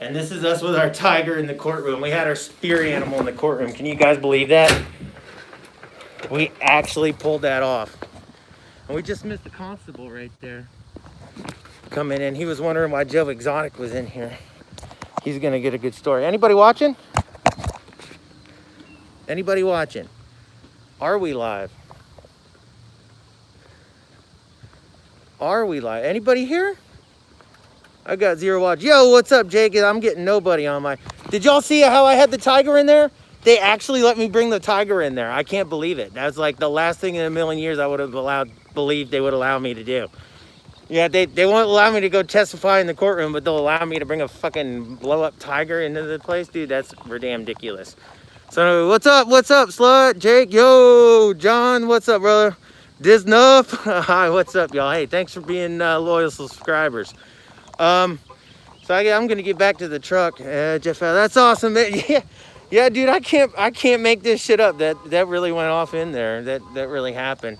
And this is us with our tiger in the courtroom. We had our spirit animal in the courtroom. Can you guys believe that? We actually pulled that off. And we just missed the constable right there coming in. He was wondering why Joe Exotic was in here. He's going to get a good story. Anybody watching? Anybody watching? Are we live? Are we live? Anybody here? I got 0 watch. Yo, what's up, Jake? I'm getting nobody on my... Did y'all see how I had the tiger in there? They actually let me bring the tiger in there. I can't believe it. That's like the last thing in a million years I would have believed they would allow me to do. Yeah, they won't allow me to go testify in the courtroom, but they'll allow me to bring a fucking blow-up tiger into the place? Dude, that's ridiculous. So, what's up, slut? Jake, yo, John, what's up, brother? Disnuff, hi, what's up, y'all? Hey, thanks for being loyal subscribers. So I'm gonna get back to the truck. Jeff, that's awesome, man. Yeah, dude, I can't make this shit up. That really went off in there. That really happened.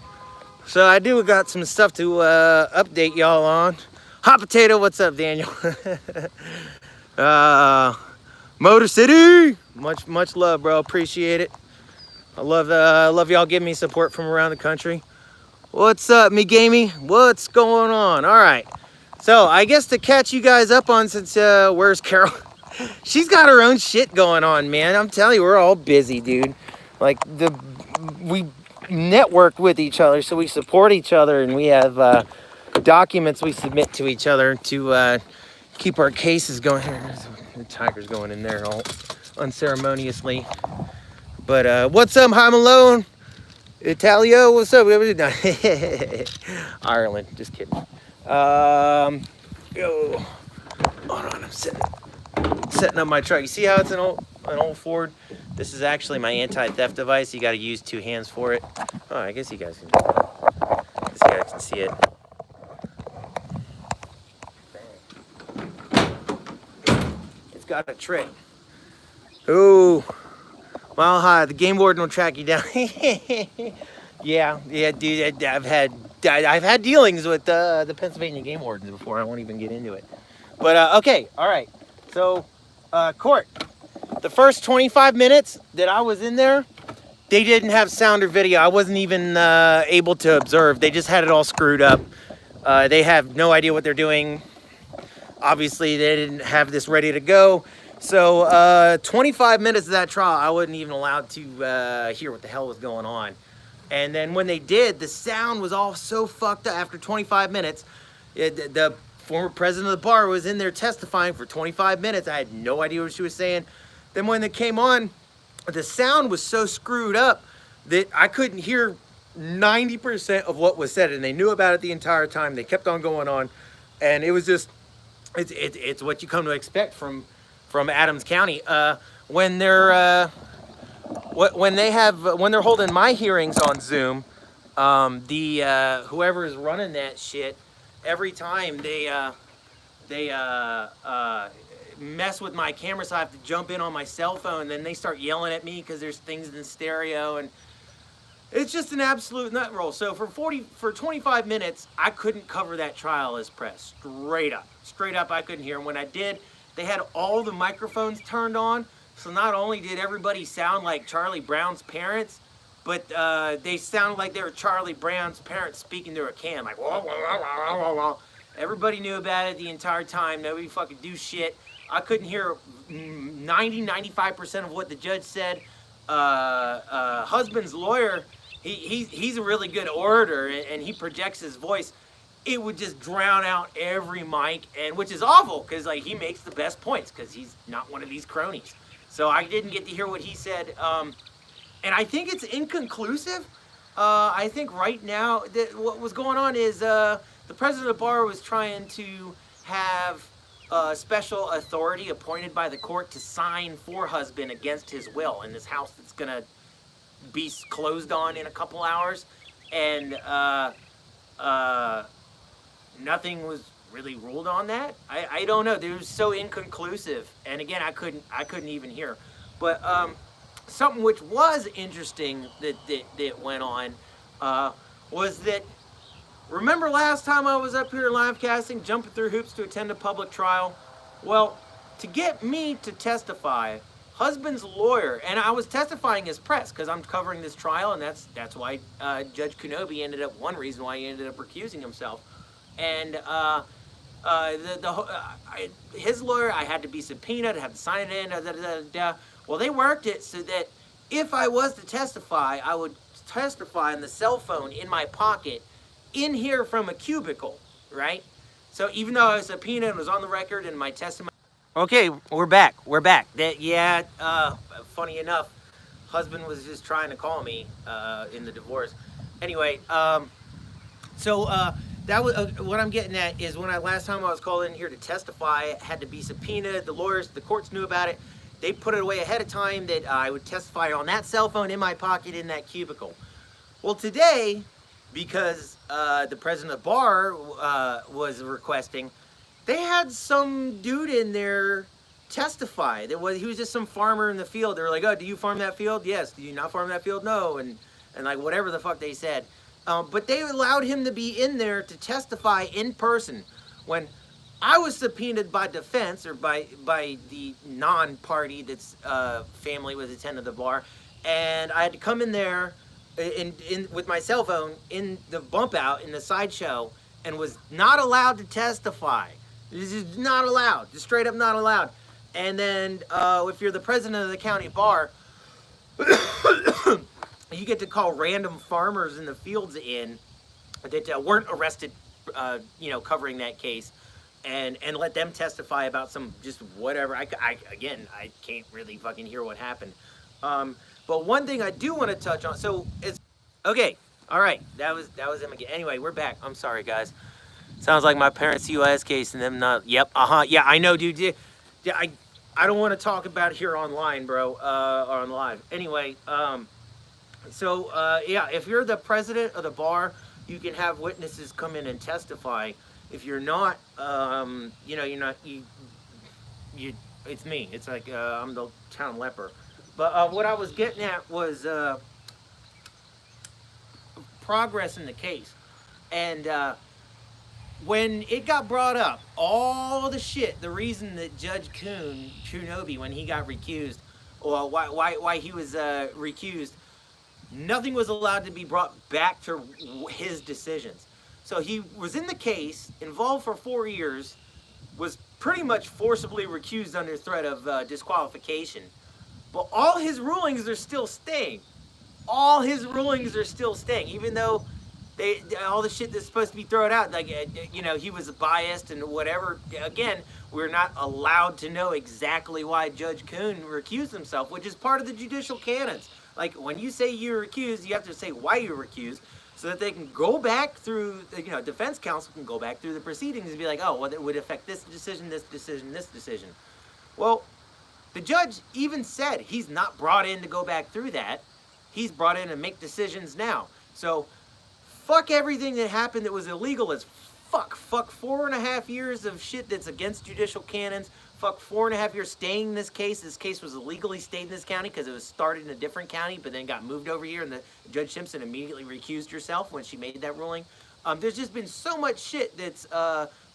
So I got some stuff to update y'all on. Hot Potato, what's up, Daniel? Motor City, much love, bro. Appreciate it. I love y'all giving me support from around the country. What's up, me gamey? What's going on? All right. So I guess to catch you guys up on, since where's Carol? She's got her own shit going on, man. I'm telling you, we're all busy, dude. Like we network with each other, so we support each other, and we have documents we submit to each other to keep our cases going. Here, the tiger's going in there all unceremoniously. But what's up, Hi Malone? Italio, what's up? Ireland, just kidding. Go. Hold on, I'm setting up my truck. You see how it's an old Ford? This is actually my anti-theft device. You got to use 2 hands for it. Oh, I guess you guys can. This guy can see it. It's got a trick. Ooh. Mile high. The game warden will track you down. yeah, dude. I've had dealings with the Pennsylvania game wardens before. I won't even get into it. But okay, all right. So, court. The first 25 minutes that I was in there, they didn't have sound or video. I wasn't even able to observe. They just had it all screwed up. They have no idea what they're doing. Obviously, they didn't have this ready to go. So 25 minutes of that trial, I wasn't even allowed to hear what the hell was going on. And then when they did, the sound was all so fucked up. After 25 minutes, the former president of the bar was in there testifying for 25 minutes. I had no idea what she was saying. Then when it came on, the sound was so screwed up that I couldn't hear 90% of what was said. And they knew about it the entire time. They kept on going on. And it was just, it's what you come to expect from Adams County. When they're holding my hearings on Zoom, whoever is running that shit, every time they mess with my camera, so I have to jump in on my cell phone, and then they start yelling at me because there's things in stereo, and it's just an absolute nut roll. So for 25 minutes, I couldn't cover that trial as press. Straight up, I couldn't hear. And when I did, they had all the microphones turned on. So not only did everybody sound like Charlie Brown's parents, but they sounded like they were Charlie Brown's parents speaking through a can, like wah, wah, wah, wah, wah, wah. Everybody knew about it the entire time. Nobody fucking do shit. I couldn't hear 95% of what the judge said. Husband's lawyer, he's a really good orator, and he projects his voice. It would just drown out every mic, and which is awful because like he makes the best points because he's not one of these cronies. So I didn't get to hear what he said, and I think it's inconclusive. I think right now that what was going on is the president of the bar was trying to have special authority appointed by the court to sign for husband against his will in this house that's gonna be closed on in a couple hours, and nothing was really ruled on that. I don't know. It was so inconclusive, and again, I couldn't even hear. But something which was interesting that went on was that, remember last time I was up here live casting, jumping through hoops to attend a public trial? Well, to get me to testify, husband's lawyer, and I was testifying as press because I'm covering this trial, and that's why Judge Kunobi ended up, one reason why he ended up recusing himself. And his lawyer, I had to be subpoenaed, I had to sign it in, Well, they worked it so that if I was to testify, I would testify on the cell phone in my pocket in here from a cubicle, right? So even though I was subpoenaed and was on the record in my testimony. Okay, we're back. We're back. Funny enough, husband was just trying to call me in the divorce. Anyway, that was what I'm getting at is when last time I was called in here to testify, I had to be subpoenaed. The lawyers, the courts knew about it. They put it away ahead of time that I would testify on that cell phone in my pocket in that cubicle. Well, today, because the president of the bar was requesting, they had some dude in there testify. He was just some farmer in the field. They were like, "Oh, do you farm that field?" "Yes." "Do you not farm that field?" "No." And like whatever the fuck they said. But they allowed him to be in there to testify in person when I was subpoenaed by defense or by the non-party that's family was attending the bar, and I had to come in there with my cell phone in the bump out in the sideshow and was not allowed to testify. This is not allowed, just straight up not allowed. And then if you're the president of the county bar, you get to call random farmers in the fields in that weren't arrested, covering that case, and let them testify about some just whatever. I can't really fucking hear what happened. But one thing I do want to touch on, so it's okay. All right, that was him again. Anyway, we're back. I'm sorry, guys. Sounds like my parents' COS case and them not. Yep. Yeah, I know, dude. Yeah, I don't want to talk about it here online, bro. Or on live. Anyway, if you're the president of the bar, you can have witnesses come in and testify. If you're not, you're not. It's me. It's like I'm the town leper. But what I was getting at was progress in the case, and when it got brought up, all the shit, the reason that Judge Kunobi, when he got recused, or why he was recused, nothing was allowed to be brought back to his decisions. So he was in the case, involved for 4 years, was pretty much forcibly recused under threat of disqualification. But all his rulings are still staying. All his rulings are still staying, even though all the shit that's supposed to be thrown out, like, he was biased and whatever. Again, we're not allowed to know exactly why Judge Kuhn recused himself, which is part of the judicial canons. Like, when you say you're recused, you have to say why you're recused, so that they can go back through, defense counsel can go back through the proceedings and be like, oh, well, it would affect this decision, this decision, this decision. Well, the judge even said he's not brought in to go back through that. He's brought in to make decisions now. So, fuck everything that happened that was illegal as fuck. Fuck 4.5 years of shit that's against judicial canons. Fuck 4.5 years staying in this case. This case was illegally stayed in this county because it was started in a different county, but then got moved over here, and the Judge Simpson immediately recused herself when she made that ruling. There's just been so much shit that's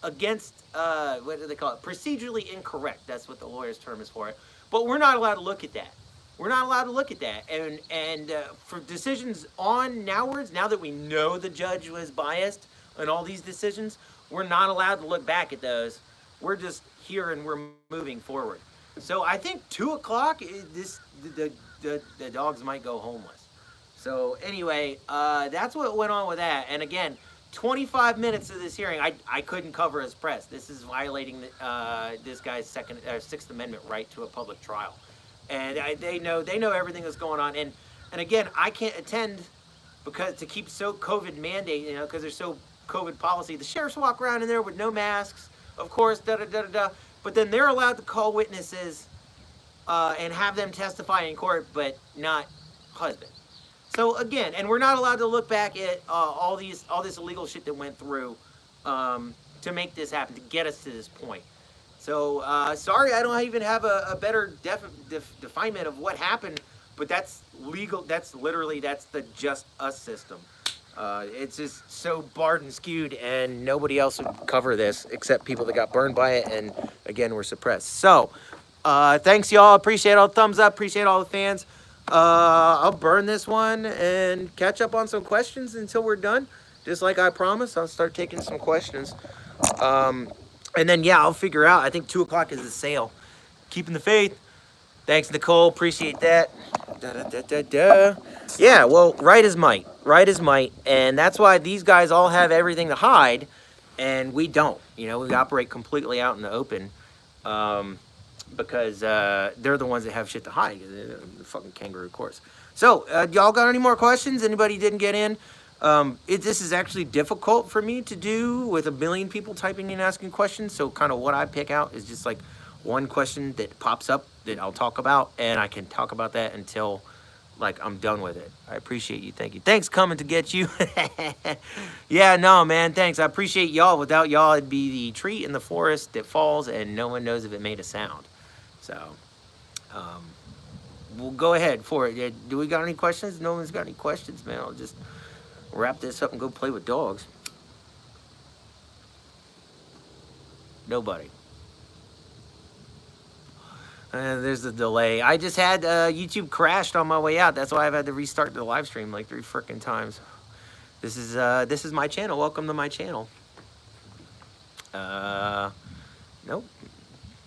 against, what do they call it? Procedurally incorrect. That's what the lawyer's term is for it. But we're not allowed to look at that. We're not allowed to look at that. And for decisions on nowwards, now that we know the judge was biased in all these decisions, we're not allowed to look back at those. We're just here and we're moving forward. So I think 2 o'clock, the dogs might go homeless. So anyway, that's what went on with that. And again, 25 minutes of this hearing, I couldn't cover as press. This is violating this guy's Sixth Amendment right to a public trial. And they know everything that's going on. And again, I can't attend because to keep so COVID mandate, because there's so COVID policy. The sheriffs walk around in there with no masks, of course, But then they're allowed to call witnesses and have them testify in court, but not husband. So again, and we're not allowed to look back at all this illegal shit that went through to make this happen, to get us to this point. So, sorry, I don't even have a better definement of what happened, but that's legal. That's the just us system. It's just so barred and skewed, and nobody else would cover this except people that got burned by it, and again, were suppressed. So, thanks y'all. Appreciate all the thumbs up. Appreciate all the fans. I'll burn this one and catch up on some questions until we're done. Just like I promised, I'll start taking some questions. And then, yeah, I'll figure out. I think 2 o'clock is the sale. Keeping the faith. Thanks, Nicole. Appreciate that. Yeah, well, right is might. Right is might. And that's why these guys all have everything to hide, and we don't. You know, we operate completely out in the open because they're the ones that have shit to hide. They're the fucking kangaroo courts. So, y'all got any more questions? Anybody didn't get in? This is actually difficult for me to do with 1 million people typing in asking questions. So kind of what I pick out is just like one question that pops up that I'll talk about, and I can talk about that until like I'm done with it. I appreciate you. Thank you. Thanks coming to get you. Yeah, no, man. Thanks. I appreciate y'all. Without y'all, it'd be the tree in the forest that falls and no one knows if it made a sound. So, we'll go ahead for it. Do we got any questions? No one's got any questions, man. I'll just wrap this up and go play with dogs. Nobody. There's a delay. I just had YouTube crashed on my way out. That's why I've had to restart the live stream like 3 frickin' times. This is my channel. Welcome to my channel. Nope.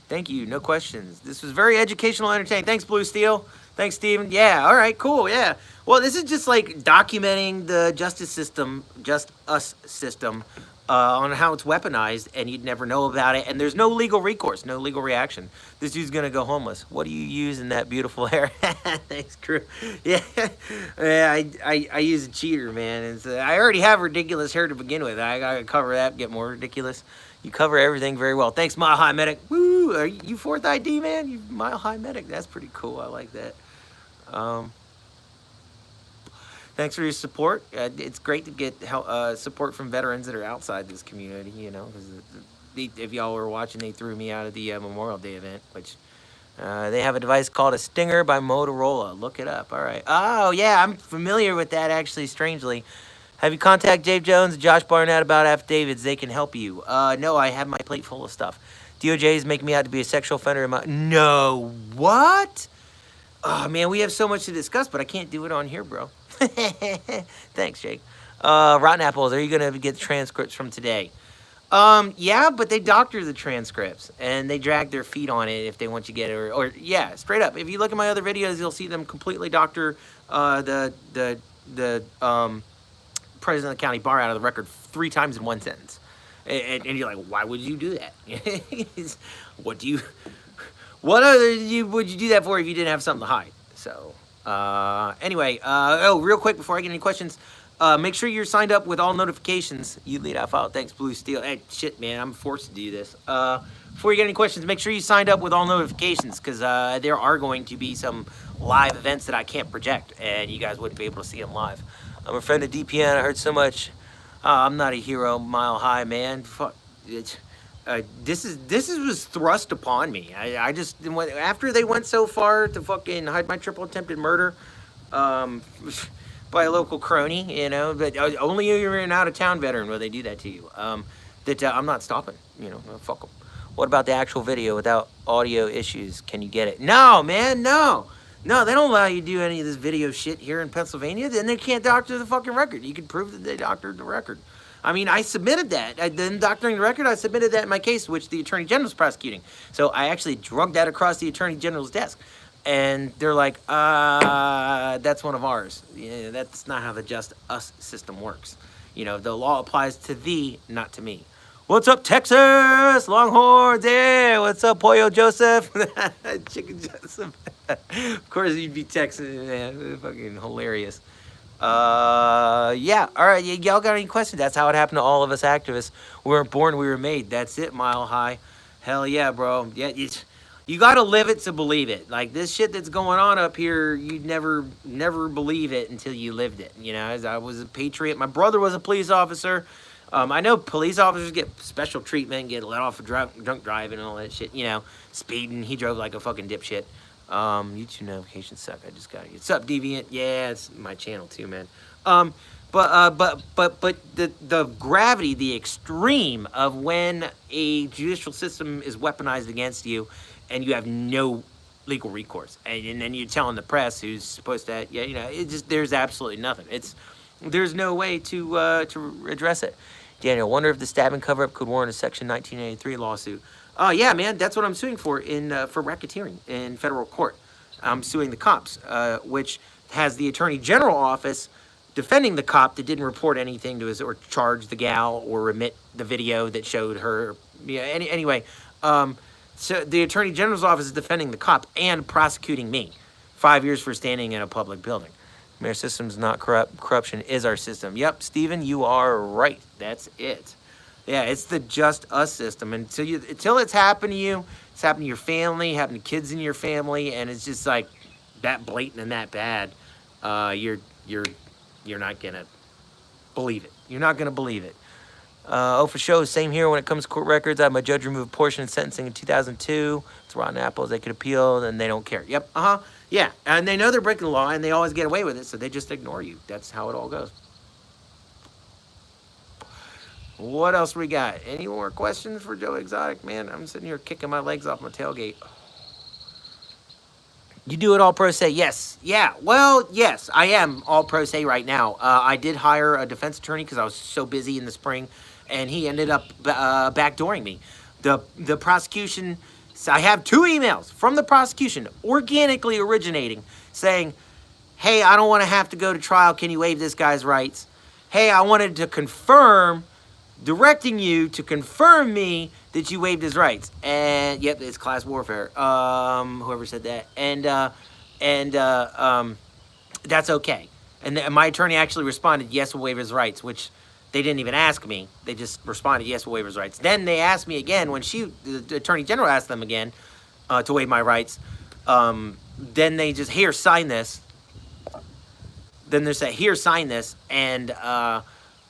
Thank you. No questions. This was very educational, entertaining. Thanks, Blue Steel. Thanks, Steven. Yeah, all right, cool, yeah. Well, this is just like documenting the justice system, just us system, on how it's weaponized, and you'd never know about it. And there's no legal recourse, no legal reaction. This dude's gonna go homeless. What do you use in that beautiful hair? Thanks, crew. Yeah, yeah. I use a cheater, man. It's, I already have ridiculous hair to begin with. I gotta cover that, get more ridiculous. You cover everything very well. Thanks, Mile High Medic. Woo! Are you 4th ID, man? You Mile High Medic. That's pretty cool. I like that. Thanks for your support. It's great to get support from veterans that are outside this community, you know, because if y'all were watching, they threw me out of the Memorial Day event, which they have a device called a Stinger by Motorola. Look it up. All right. Oh, yeah, I'm familiar with that, actually, strangely. Have you contacted Dave Jones and Josh Barnett about affidavits? They can help you. No, I have my plate full of stuff. DOJ is making me out to be a sexual offender. No, what? Oh, man, we have so much to discuss, but I can't do it on here, bro. Thanks, Jake. Rotten Apples, are you going to get transcripts from today? Yeah, but they doctor the transcripts, and they drag their feet on it if they want you to get it. Or yeah, straight up. If you look at my other videos, you'll see them completely doctor the president of the county bar out of the record 3 times in 1 sentence. And you're like, why would you do that? What would you do that for if you didn't have something to hide? So, anyway, oh, real quick before I get any questions, make sure you're signed up with all notifications. You lead out file. Thanks, Blue Steel. Hey, shit, man, I'm forced to do this. Before you get any questions, make sure you signed up with all notifications, because there are going to be some live events that I can't project, and you guys wouldn't be able to see them live. I'm a friend of DPN. I heard so much. I'm not a hero, Mile High, man. Fuck. This was thrust upon me. I just, after they went so far to fucking hide my triple attempted murder by a local crony, you know, but only you're an out-of-town veteran will they do that to you. That I'm not stopping, you know, fuck them. What about the actual video without audio issues? Can you get it? No, man, no. No, they don't allow you to do any of this video shit here in Pennsylvania. Then they can't doctor the fucking record. You can prove that they doctored the record. I mean, I submitted that. Then doctoring the record, I submitted that in my case, which the Attorney General's prosecuting. So I actually drugged that across the Attorney General's desk. And they're like, that's one of ours. Yeah, that's not how the just us system works. You know, the law applies to thee, not to me. What's up, Texas? Longhorns, yeah. What's up, Pollo Joseph? Chicken Joseph. Of course, you'd be Texas, man. Fucking hilarious. Yeah. All right. Y'all got any questions? That's how it happened to all of us activists. We weren't born, we were made. That's it, Mile High. Hell yeah, bro. Yeah, you got to live it to believe it. Like this shit that's going on up here, you'd never believe it until you lived it. You know, as I was a patriot. My brother was a police officer. I know police officers get special treatment, get let off for drunk driving and all that shit. You know, speeding. He drove like a fucking dipshit. YouTube notifications suck. I just got it. What's up, Deviant? Yeah, it's my channel too, man. But the gravity, the extreme of when a judicial system is weaponized against you, and you have no legal recourse, and then you're telling the press, who's supposed to, yeah, you know, it just, there's absolutely nothing. There's no way to address it. Daniel, wonder if the stabbing cover-up could warrant a Section 1983 lawsuit. Oh yeah, man, that's what I'm suing for for racketeering in federal court. I'm suing the cops, which has the Attorney General office defending the cop that didn't report anything to us or charge the gal or remit the video that showed her. Yeah. Anyway, so the Attorney General's office is defending the cop and prosecuting me, 5 years for standing in a public building. Our system's not corrupt. Corruption is our system. Yep, Stephen, you are right. That's it. Yeah, it's the just us system. Until it's happened to you, it's happened to your family, happened to kids in your family, and it's just like that blatant and that bad. You're not gonna believe it. You're not gonna believe it. Oh, for sure. Same here when it comes to court records. I had my judge remove a portion of sentencing in 2002. It's rotten apples. They could appeal, and they don't care. Yep. Yeah. And they know they're breaking the law, and they always get away with it, so they just ignore you. That's how it all goes. What else we got? Any more questions for Joe Exotic? Man, I'm sitting here kicking my legs off my tailgate. You do it all pro se? Yes. Yeah. Well, yes, I am all pro se right now. I did hire a defense attorney because I was so busy in the spring, and he ended up backdooring me. The prosecution, I have 2 emails from the prosecution organically originating saying, hey, I don't want to have to go to trial. Can you waive this guy's rights? Hey, I wanted to confirm, directing you to confirm me that you waived his rights. And yep, it's class warfare. Whoever said that. And that's okay. And my attorney actually responded, yes, we'll waive his rights, which they didn't even ask me. They just responded, yes, we'll waive his rights. Then they asked me again when the attorney general asked them again to waive my rights. Then they just, here, sign this. Then they say, here, sign this. And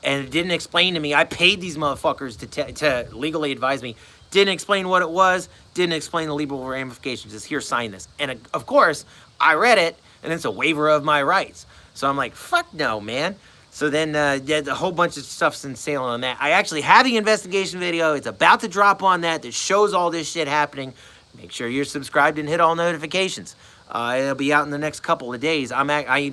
it didn't explain to me. I paid these motherfuckers to legally advise me. Didn't explain what it was. Didn't explain the legal ramifications. Just here, sign this. And of course, I read it, and it's a waiver of my rights. So I'm like, fuck no, man. So then a whole bunch of stuff's sailing on that. I actually have the investigation video. It's about to drop on that shows all this shit happening. Make sure you're subscribed and hit all notifications. It'll be out in the next couple of days.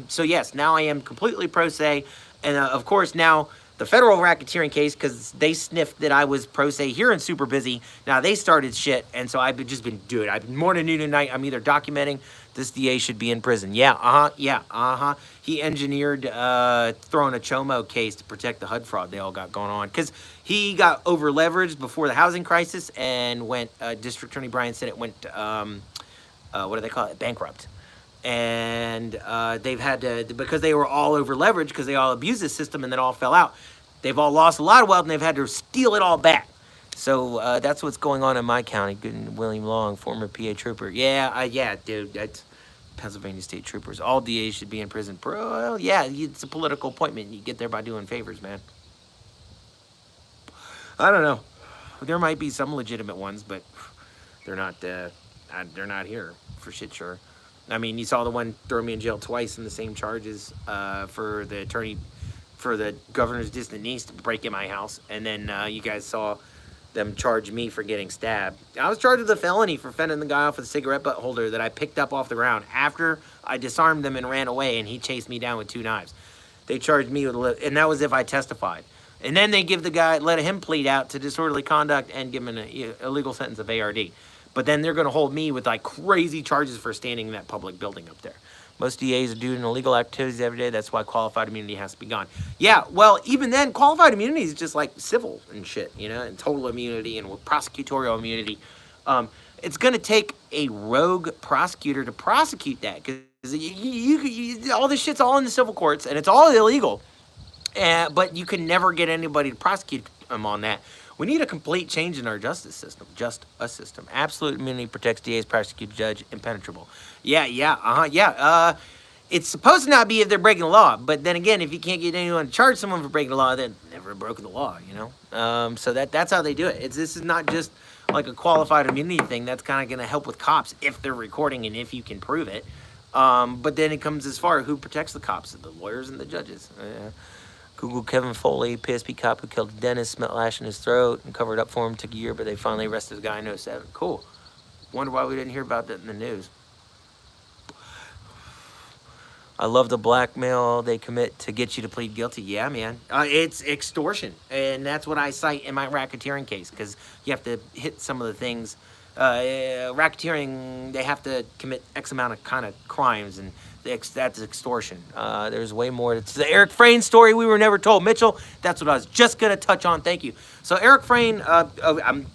So yes, now I am completely pro se. And of course, now the federal racketeering case, because they sniffed that I was pro se here and super busy. Now they started shit, and so I've just been doing it. I've been morning, noon, and night. I'm either documenting this DA should be in prison. Yeah. He engineered throwing a Chomo case to protect the HUD fraud they all got going on. Because he got over leveraged before the housing crisis and went, District Attorney Brian said it went, what do they call it? Bankrupt. And they've had to, because they were all over leveraged, because they all abused the system and then all fell out, they've all lost a lot of wealth and they've had to steal it all back. So that's what's going on in my county. Good William Long, former PA trooper. Yeah, dude, that's Pennsylvania State Troopers. All DAs should be in prison. Bro, yeah, it's a political appointment. You get there by doing favors, man. I don't know. There might be some legitimate ones, but they're not here for shit sure. I mean, you saw the one throw me in jail twice in the same charges for the governor's distant niece to break in my house. And then you guys saw them charge me for getting stabbed. I was charged with a felony for fending the guy off with a cigarette butt holder that I picked up off the ground after I disarmed them and ran away, and he chased me down with 2 knives. They charged me with, and that was if I testified. And then they give the guy, let him plead out to disorderly conduct and give him an illegal sentence of ARD. But then they're going to hold me with like crazy charges for standing in that public building up there. Most DAs are doing illegal activities every day. That's why qualified immunity has to be gone. Yeah, well, even then, qualified immunity is just like civil and shit, you know, and total immunity and prosecutorial immunity. It's going to take a rogue prosecutor to prosecute that, because all this shit's all in the civil courts and it's all illegal. But you can never get anybody to prosecute them on that. We need a complete change in our justice system. Just a system. Absolute immunity protects DAs, prosecutor, judge, impenetrable. Yeah. It's supposed to not be if they're breaking the law. But then again, if you can't get anyone to charge someone for breaking the law, then never broken the law, you know? So that's how they do it. This is not just like a qualified immunity thing. That's kind of going to help with cops if they're recording and if you can prove it. But then it comes as far as who protects the cops, the lawyers and the judges. Google Kevin Foley, PSP cop who killed Dennis, smelled lash in his throat and covered up for him. Took a year, but they finally arrested the guy in '07. Cool. Wonder why we didn't hear about that in the news. I love the blackmail they commit to get you to plead guilty. Yeah, man. It's extortion. And that's what I cite in my racketeering case, because you have to hit some of the things. Racketeering, they have to commit X amount of kind of crimes, and that's extortion. There's way more. It's the Eric Frain story we were never told. Mitchell, that's what I was just going to touch on. Thank you. So Eric Frain, I'm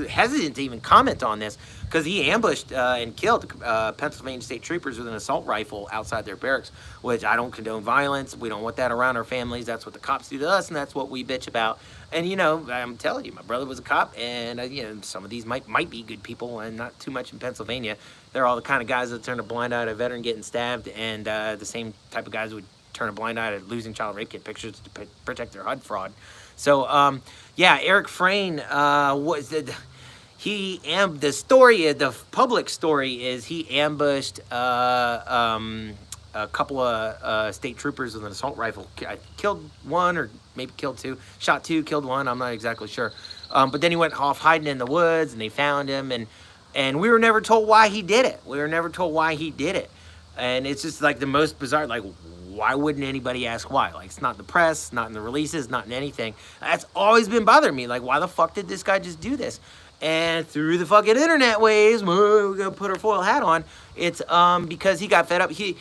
hesitant to even comment on this, because he ambushed and killed Pennsylvania state troopers with an assault rifle outside their barracks, which I don't condone violence. We don't want that around our families. That's what the cops do to us, and that's what we bitch about. And, you know, I'm telling you, my brother was a cop, and, you know, some of these might be good people, and not too much in Pennsylvania. They're all the kind of guys that turn a blind eye at a veteran getting stabbed, and the same type of guys would turn a blind eye at losing child rape kit pictures to protect their HUD fraud. So, yeah, Eric Frain was... the story, the public story is he ambushed a couple of state troopers with an assault rifle. I killed one, or maybe killed two, shot two, killed one. I'm not exactly sure. But then he went off hiding in the woods, and they found him, and we were never told why he did it. We were never told why he did it. And it's just like the most bizarre, like, why wouldn't anybody ask why? Like, it's not in the press, not in the releases, not in anything. That's always been bothering me. Like, why the fuck did this guy just do this? And through the fucking internet ways, we're gonna put our foil hat on. It's because he got fed up. He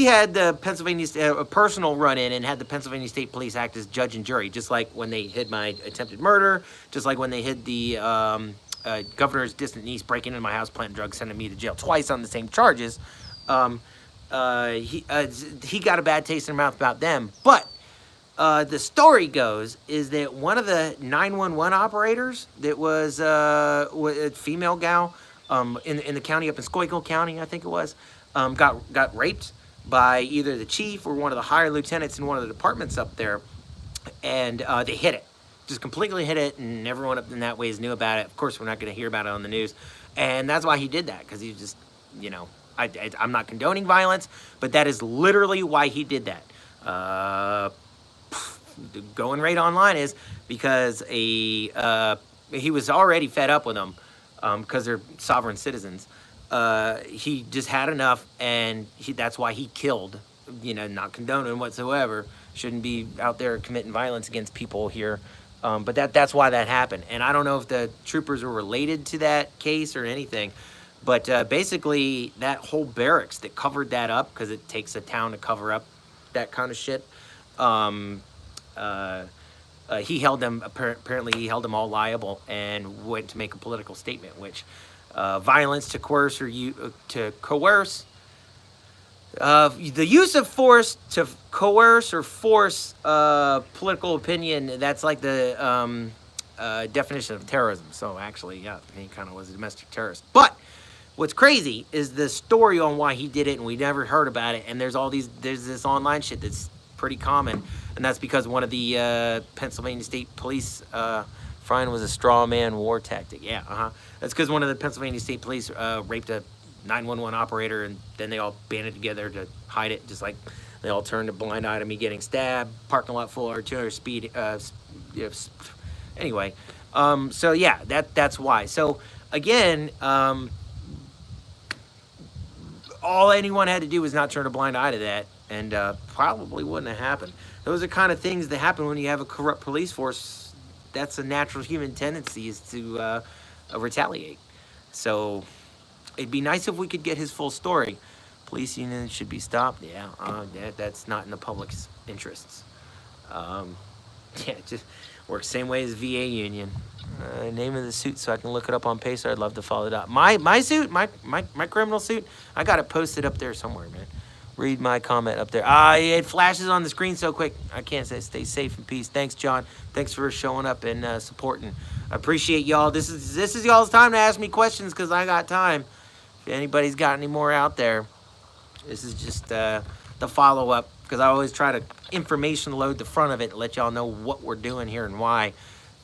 had the Pennsylvania a personal run-in and had the Pennsylvania State Police act as judge and jury, just like when they hid my attempted murder, just like when they hid the governor's distant niece breaking into my house, planting drugs, sending me to jail twice on the same charges. He got a bad taste in her mouth about them, but. The story goes is that one of the 911 operators that was a female gal in the county up in Schuylkill County, I think it was, got raped by either the chief or one of the higher lieutenants in one of the departments up there, and they hid it, just completely hid it, and everyone up in that ways knew about it. Of course, we're not going to hear about it on the news, and that's why he did that, because he just, you know, I'm not condoning violence, but that is literally why he did that. Going right online is because he was already fed up with them because they're sovereign citizens. He just had enough, and that's why he killed. You know, not condoning whatsoever. Shouldn't be out there committing violence against people here. But that's why that happened. And I don't know if the troopers were related to that case or anything. But basically, that whole barracks that covered that up, because it takes a town to cover up that kind of shit. He held them, apparently he held them all liable and went to make a political statement, which violence to coerce or the use of force to coerce or force political opinion, that's like the definition of terrorism. So actually, yeah, he kind of was a domestic terrorist. But what's crazy is the story on why he did it, and we never heard about it. And there's this online shit that's pretty common, and that's because one of the Pennsylvania State Police, Frain was a straw man war tactic. Yeah, That's because one of the Pennsylvania State Police raped a 911 operator, and then they all banded together to hide it, just like they all turned a blind eye to me getting stabbed, parking lot full of 200 speed. Anyway, so yeah, that's why. So again, all anyone had to do was not turn a blind eye to that, and probably wouldn't have happened. Those are kind of things that happen when you have a corrupt police force. That's a natural human tendency, is to retaliate. So it'd be nice if we could get his full story. Police union should be stopped. Yeah, that's not in the public's interests. Yeah, it just works same way as VA union. Name of the suit so I can look it up on Pacer. I'd love to follow it up. My suit, my criminal suit, I got it posted up there somewhere, man. Read my comment up there. It flashes on the screen so quick. I can't say. Stay safe and peace. Thanks, John. Thanks for showing up and supporting. I appreciate y'all. This is y'all's time to ask me questions, because I got time. If anybody's got any more out there, this is just the follow-up, because I always try to information load the front of it and let y'all know what we're doing here and why.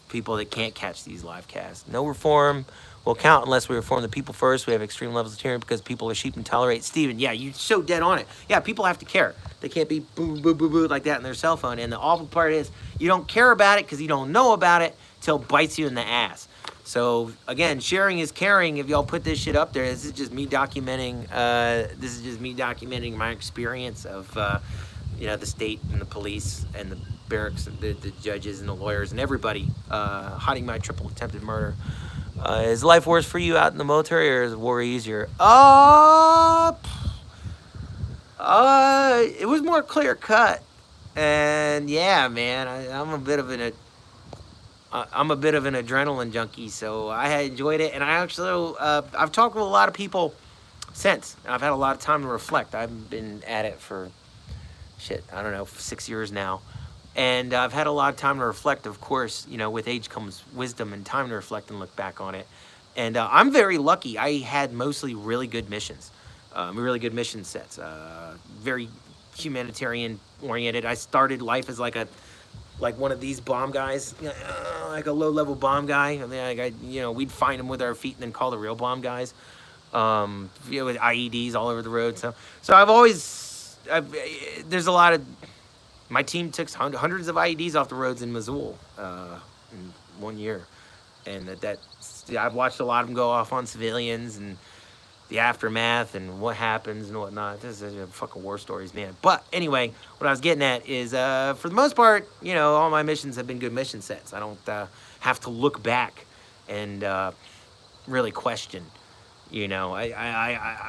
People that can't catch these live casts. No reform will count unless we reform the people first. We have extreme levels of tyranny because people are sheep and tolerate. Steven, yeah, you're so dead on it. Yeah, people have to care. They can't be boo, boo, boo, boo like that in their cell phone. And the awful part is you don't care about it because you don't know about it till it bites you in the ass. So again, sharing is caring. If y'all put this shit up there, this is just me documenting. My experience of, the state and the police and the barracks, and the judges and the lawyers and everybody hiding my triple attempted murder. Is life worse for you out in the military, or is war easier? It was more clear cut, and yeah, man, I'm a bit of an adrenaline junkie, so I had enjoyed it, and I actually I've talked with a lot of people since. I've had a lot of time to reflect. I've been at it for 6 years now. And I've had a lot of time to reflect. Of course, with age comes wisdom and time to reflect and look back on it. And I'm very lucky. I had mostly really good missions, really good mission sets, very humanitarian oriented. I started life as like one of these bomb guys, like a low-level bomb guy. I mean, we'd find them with our feet and then call the real bomb guys. With IEDs all over the road. So there's a lot of. My team took hundreds of IEDs off the roads in Mosul in 1 year, and I've watched a lot of them go off on civilians and the aftermath and what happens and whatnot. This is fucking war stories, man. But anyway, what I was getting at is, for the most part, all my missions have been good mission sets. I don't have to look back and really question.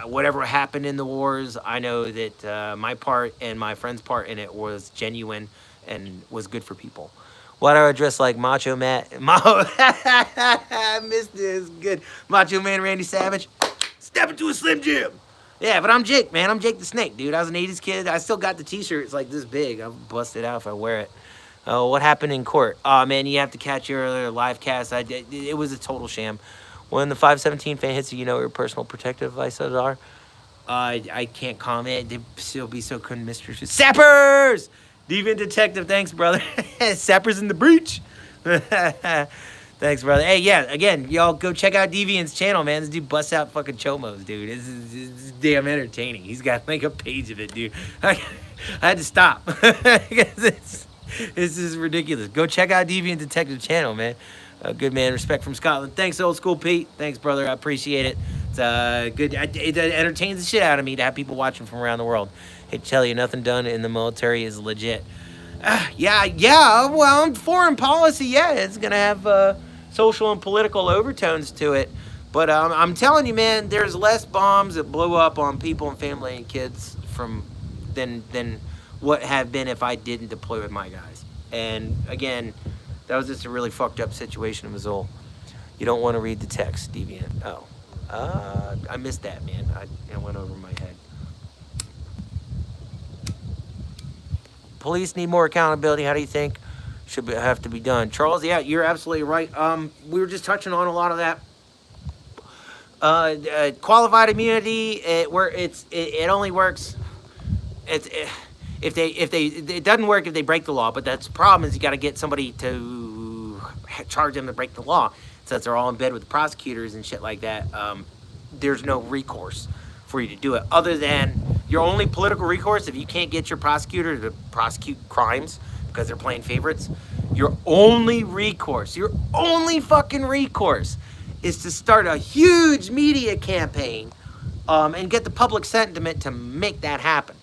Whatever happened in the wars, I know that my part and my friend's part in it was genuine and was good for people. Why do I dress like Macho Man? I missed this. Good. Macho Man Randy Savage. Step into a Slim Jim. Yeah, but I'm Jake, man. I'm Jake the Snake, dude. I was an 80s kid. I still got the t-shirt. It's like this big. I'll bust it out if I wear it. Oh, what happened in court? Oh, man, you have to catch your live cast. It was a total sham. When the 517 fan hits you, what your personal protective advices are? I can't comment. They'd still be so good, Mr. Sappers! Deviant Detective, thanks, brother. Sappers in the breach. Thanks, brother. Hey, yeah, again, y'all go check out Deviant's channel, man. This dude busts out fucking chomos, dude. It's damn entertaining. He's got like a page of it, dude. I had to stop. This is ridiculous. Go check out Deviant Detective channel, man. Good man, respect from Scotland. Thanks, old school Pete. Thanks, brother. I appreciate it. It's good. It entertains the shit out of me to have people watching from around the world. Hey, tell you, nothing done in the military is legit. Yeah. Well, foreign policy, yeah, it's gonna have social and political overtones to it. But I'm telling you, man, there's less bombs that blow up on people and family and kids than what have been if I didn't deploy with my guys. And again. That was just a really fucked up situation in Mosul. You don't want to read the text, Deviant. Oh. I missed that, man. I went over my head. Police need more accountability. How do you think should have to be done? Charles, yeah, you're absolutely right. We were just touching on a lot of that. Qualified immunity, it only works. It doesn't work if they break the law, but that's the problem is you got to get somebody to charge them to break the law. Since they're all in bed with the prosecutors and shit like that, there's no recourse for you to do it. Other than your only political recourse, if you can't get your prosecutor to prosecute crimes because they're playing favorites, your only fucking recourse is to start a huge media campaign and get the public sentiment to make that happen.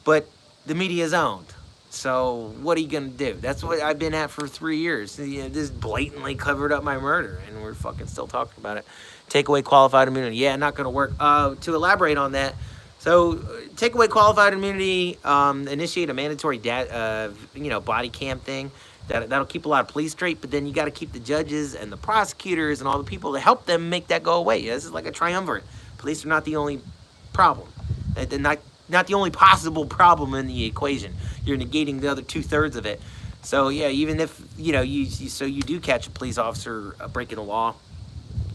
But the media is owned. So what are you going to do? That's what I've been at for 3 years. This blatantly covered up my murder, and we're fucking still talking about it. Take away qualified immunity. Yeah, not going to work. To elaborate on that, so take away qualified immunity, initiate a mandatory body cam thing. That'll keep a lot of police straight, but then you got to keep the judges and the prosecutors and all the people to help them make that go away. This is like a triumvirate. Police are not the only problem. They're not the only possible problem in the equation. You're negating the other 2/3 of it. So yeah, even if you do catch a police officer breaking the law,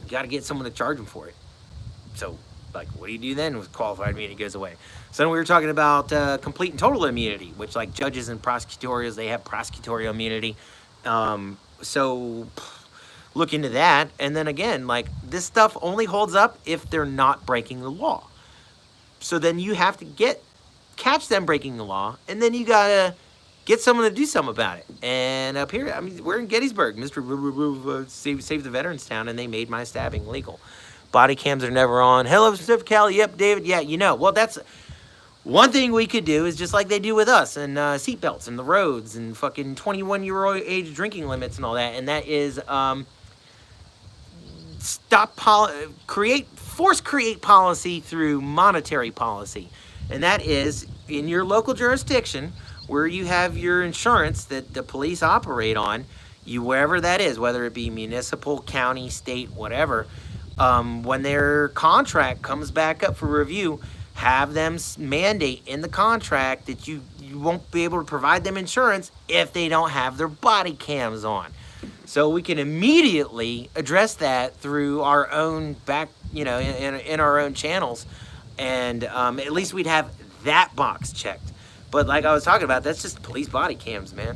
you got to get someone to charge them for it. So like, what do you do then with qualified immunity goes away? So then we were talking about complete and total immunity, which like judges and prosecutorials, they have prosecutorial immunity. So look into that. And then again, like, this stuff only holds up if they're not breaking the law. So then you have to catch them breaking the law, and then you gotta get someone to do something about it. And up here, I mean, we're in Gettysburg, Mr. Save the Veterans Town, and they made my stabbing legal. Body cams are never on. Hello, Mr. Cali. Yep, David. Yeah, you know. Well, that's one thing we could do, is just like they do with us, and seatbelts and the roads and fucking 21-year-old age drinking limits and all that. And that is create policy through monetary policy. And that is in your local jurisdiction where you have your insurance that the police operate on, wherever that is, whether it be municipal, county, state, whatever, when their contract comes back up for review, have them mandate in the contract that you won't be able to provide them insurance if they don't have their body cams on. So we can immediately address that through our own in our own channels. And at least we'd have that box checked. But like I was talking about, that's just police body cams, man.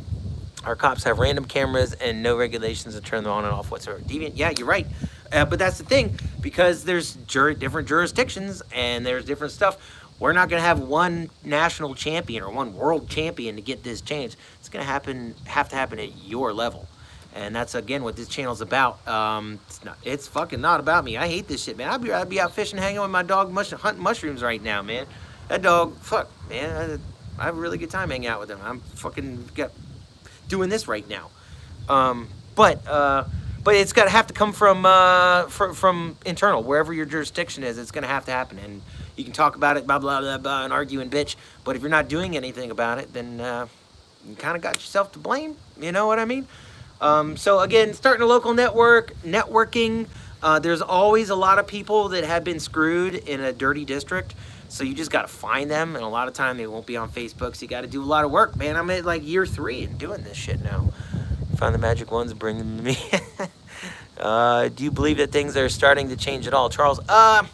Our cops have random cameras and no regulations to turn them on and off whatsoever. Deviant, yeah, you're right. But that's the thing, because there's different jurisdictions and there's different stuff. We're not going to have one national champion or one world champion to get this changed. It's going to have to happen at your level. And that's, again, what this channel's about. It's fucking not about me. I hate this shit, man. I'd be out fishing, hanging with my dog, hunting mushrooms right now, man. That dog, fuck, man. I have a really good time hanging out with him. I'm fucking doing this right now. But it's got to have to come from internal, wherever your jurisdiction is. It's going to have to happen, and you can talk about it, blah blah blah blah, and argue and bitch. But if you're not doing anything about it, then you kind of got yourself to blame. You know what I mean? So again, starting a local networking. There's always a lot of people that have been screwed in a dirty district. So you just got to find them, and a lot of time they won't be on Facebook. So you got to do a lot of work, man. I'm at like year 3 and doing this shit now. Find the magic ones, bring them to me. Do you believe that things are starting to change at all, Charles? To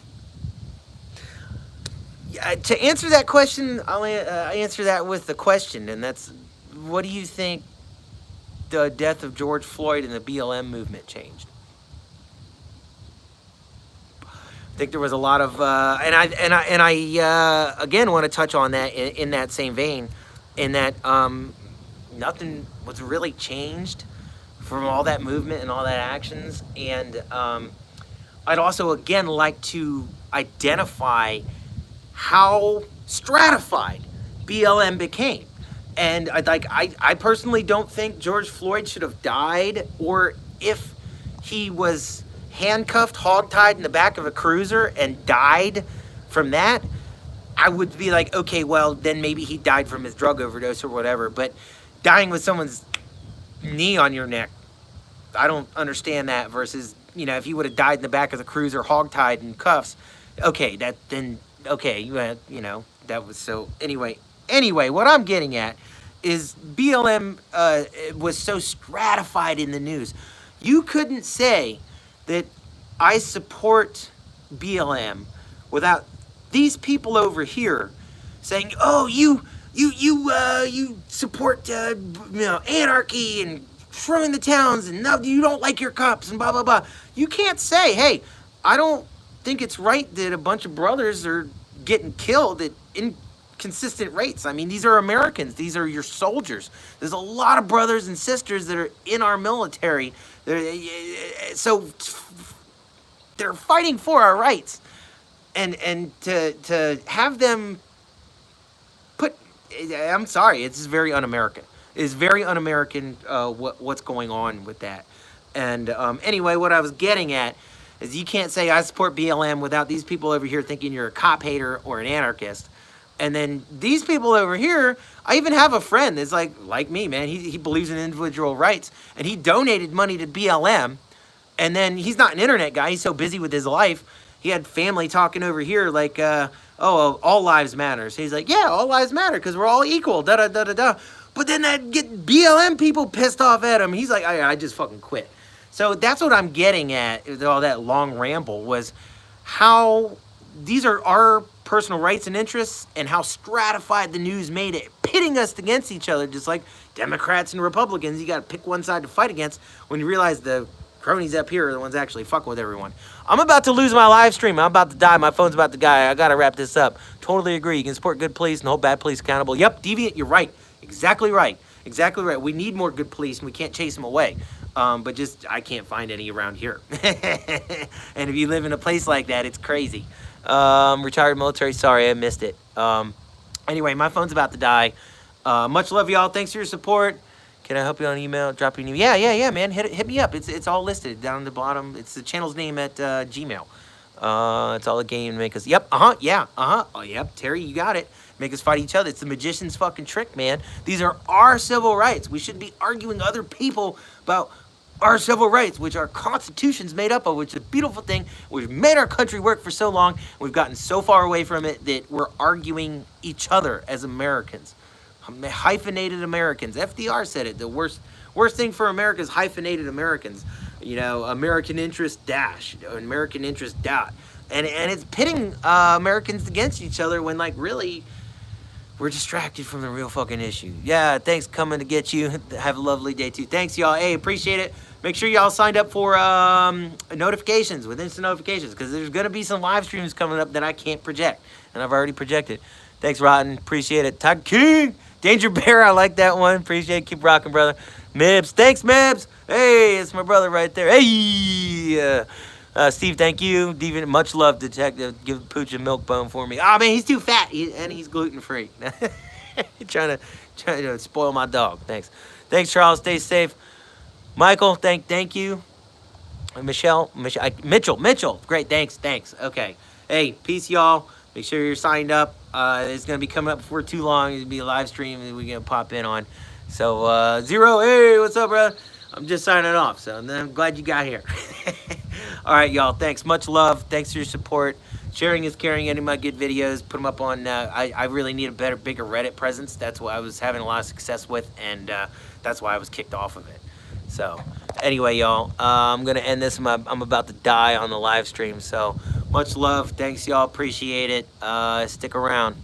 answer that question, I'll answer that with a question, and that's, what do you think the death of George Floyd and the BLM movement changed? I think there was a lot of, and I again want to touch on that in that same vein, in that nothing was really changed from all that movement and all that actions. And I'd also, again, like to identify how stratified BLM became. And I personally don't think George Floyd should have died, or if he was handcuffed, hogtied in the back of a cruiser and died from that, I would be like, okay, well, then maybe he died from his drug overdose or whatever. But dying with someone's knee on your neck, I don't understand that, versus, you know, if he would have died in the back of the cruiser, hogtied in cuffs, okay, you know, that was so, anyway, what I'm getting at is BLM was so stratified in the news. You couldn't say that I support BLM without these people over here saying, oh, you support anarchy and destroying the towns, and no, you don't like your cops and blah blah blah. You can't say, hey, I don't think it's right that a bunch of brothers are getting killed at inconsistent rates. I mean, these are Americans. These are your soldiers. There's a lot of brothers and sisters that are in our military. So they're fighting for our rights, and to have them put, I'm sorry, it's very un-American. It's very un-American what's going on with that. And anyway, what I was getting at is, you can't say I support BLM without these people over here thinking you're a cop hater or an anarchist. And then these people over here, I even have a friend that's like me, man. He believes in individual rights, and he donated money to BLM. And then he's not an internet guy. He's so busy with his life. He had family talking over here like, oh, all lives matter. So he's like, yeah, all lives matter because we're all equal, da-da-da-da-da. But then that get BLM people pissed off at him. He's like, I just fucking quit. So that's what I'm getting at with all that long ramble, was how these are our personal rights and interests, and how stratified the news made it, pitting us against each other, just like Democrats and Republicans. You got to pick one side to fight against, when you realize the Cronies up here are the ones actually fucking with everyone. I'm about to lose my live stream. I'm about to die. My phone's about to die. I gotta wrap this up. Totally agree. You can support good police and hold bad police accountable. Yep, Deviant, you're right. Exactly right. Exactly right. We need more good police and we can't chase them away. But just, I can't find any around here. And if you live in a place like that, it's crazy. Retired military, sorry, I missed it. Anyway, my phone's about to die. Much love, y'all. Thanks for your support. Can I help you on email? Drop you an email. Yeah, man. Hit me up. It's all listed down at the bottom. It's the channel's name at Gmail. It's all a game to make us. Yep. Yeah. Oh, yep. Terry, you got it. Make us fight each other. It's the magician's fucking trick, man. These are our civil rights. We shouldn't be arguing other people about our civil rights, which our Constitution's made up of, which is a beautiful thing. We've made our country work for so long. We've gotten so far away from it that we're arguing each other as Americans. Hyphenated Americans. FDR said it. The worst thing for America is hyphenated Americans. You know, American interest dash, American interest dot, and it's pitting Americans against each other when, like, really we're distracted from the real fucking issue. Yeah, thanks, coming to get you. Have a lovely day too. Thanks, y'all. Hey, appreciate it. Make sure y'all signed up for notifications, with instant notifications, because there's gonna be some live streams coming up that I can't project, and I've already projected. Thanks, Rotten. Appreciate it. Tag King. Danger Bear, I like that one. Appreciate it. Keep rocking, brother. Mibs. Thanks, Mibs. Hey, it's my brother right there. Hey. Steve, thank you. Deviant, much love, Detective. Give Pooch a milk bone for me. Oh, man, he's too fat. And he's gluten-free. trying to spoil my dog. Thanks. Thanks, Charles. Stay safe. Michael, thank you. Mitchell. Great, thanks. Okay. Hey, peace, y'all. Make sure you're signed up. It's going to be coming up before too long. It'll be a live stream that we're going to pop in on. So, Zero, hey, what's up, bro? I'm just signing off. So, I'm glad you got here. All right, y'all. Thanks. Much love. Thanks for your support. Sharing is caring. Any of my good videos, put them up on, I really need a bigger Reddit presence. That's what I was having a lot of success with, and that's why I was kicked off of it. So, anyway, y'all, I'm going to end this. I'm about to die on the live stream. So, much love. Thanks, y'all. Appreciate it. Stick around.